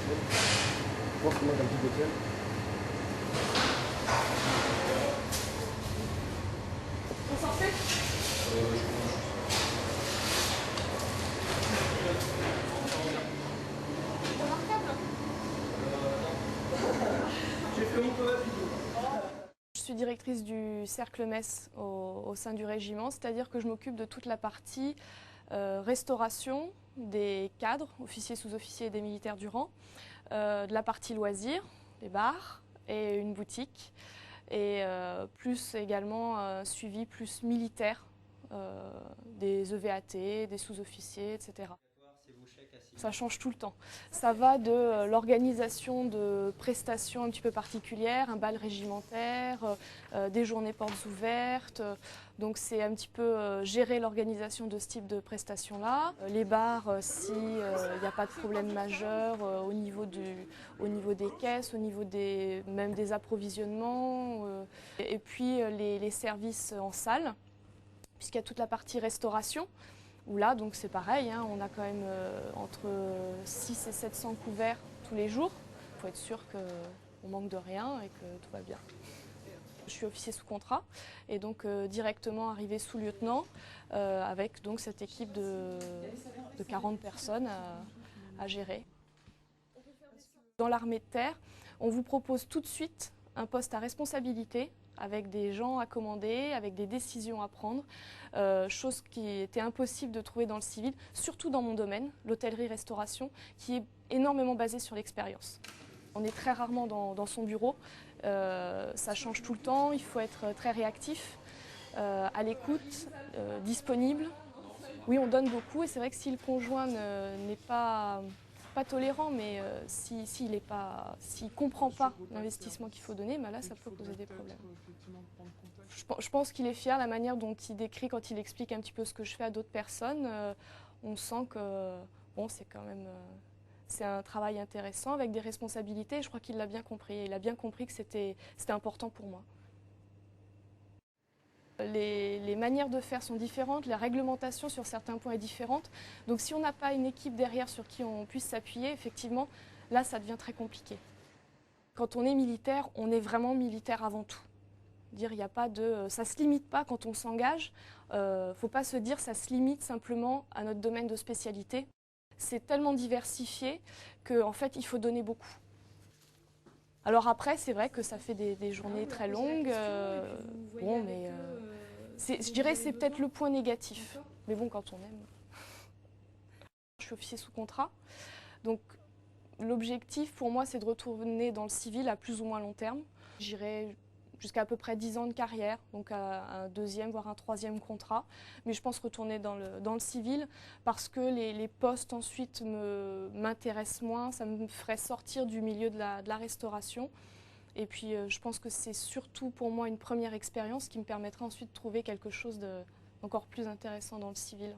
Je pense que moi, d'un petit hôtel. Vous sortez? Remarquable. J'ai fait mon tour vidéo. Je suis directrice du cercle mess au sein du régiment, c'est-à-dire que je m'occupe de toute la partie restauration des cadres, officiers, sous-officiers et des militaires du rang, de la partie loisirs, des bars et une boutique, et plus également suivi plus militaire des EVAT, des sous-officiers, etc. Ça change tout le temps. Ça va de l'organisation de prestations un petit peu particulières, un bal régimentaire, des journées portes ouvertes. Donc c'est un petit peu gérer l'organisation de ce type de prestations-là. Les bars, s'il n'y a pas de problème majeur au niveau des caisses, au niveau même des approvisionnements. Et puis les services en salle, puisqu'il y a toute la partie restauration. Où là, donc c'est pareil, hein, on a quand même entre 600 et 700 couverts tous les jours. Il faut être sûr qu'on manque de rien et que tout va bien. Je suis officier sous contrat et donc directement arrivé sous-lieutenant avec donc cette équipe de 40 personnes à gérer. Dans l'armée de terre, on vous propose tout de suite un poste à responsabilité avec des gens à commander, avec des décisions à prendre, chose qui était impossible de trouver dans le civil, surtout dans mon domaine, l'hôtellerie-restauration, qui est énormément basée sur l'expérience. On est très rarement dans son bureau, ça change tout le temps, il faut être très réactif, à l'écoute, disponible. Oui, on donne beaucoup et c'est vrai que si le conjoint n'est pas tolérant, mais s'il ne comprend pas l'investissement qu'il faut donner, ben là, ça peut poser des problèmes. Je pense qu'il est fier, la manière dont il décrit quand il explique un petit peu ce que je fais à d'autres personnes. On sent que bon, c'est un travail intéressant avec des responsabilités. Je crois qu'il l'a bien compris. Il a bien compris que c'était important pour moi. Les manières de faire sont différentes, la réglementation sur certains points est différente. Donc si on n'a pas une équipe derrière sur qui on puisse s'appuyer, effectivement, là, ça devient très compliqué. Quand on est militaire, on est vraiment militaire avant tout. Dire, il y a pas de, ça ne se limite pas quand on s'engage. Faut pas se dire ça se limite simplement à notre domaine de spécialité. C'est tellement diversifié qu'en fait, il faut donner beaucoup. Alors après, c'est vrai que ça fait des journées très longues. Bon, mais je dirais que c'est peut-être le point négatif. Mais bon, quand on aime. Je suis officier sous contrat. Donc l'objectif pour moi, c'est de retourner dans le civil à plus ou moins long terme. J'irai jusqu'à peu près 10 ans de carrière, donc à un deuxième, voire un troisième contrat. Mais je pense retourner dans le civil parce que les postes ensuite m'intéressent moins, ça me ferait sortir du milieu de la restauration. Et puis je pense que c'est surtout pour moi une première expérience qui me permettra ensuite de trouver quelque chose d'encore plus intéressant dans le civil.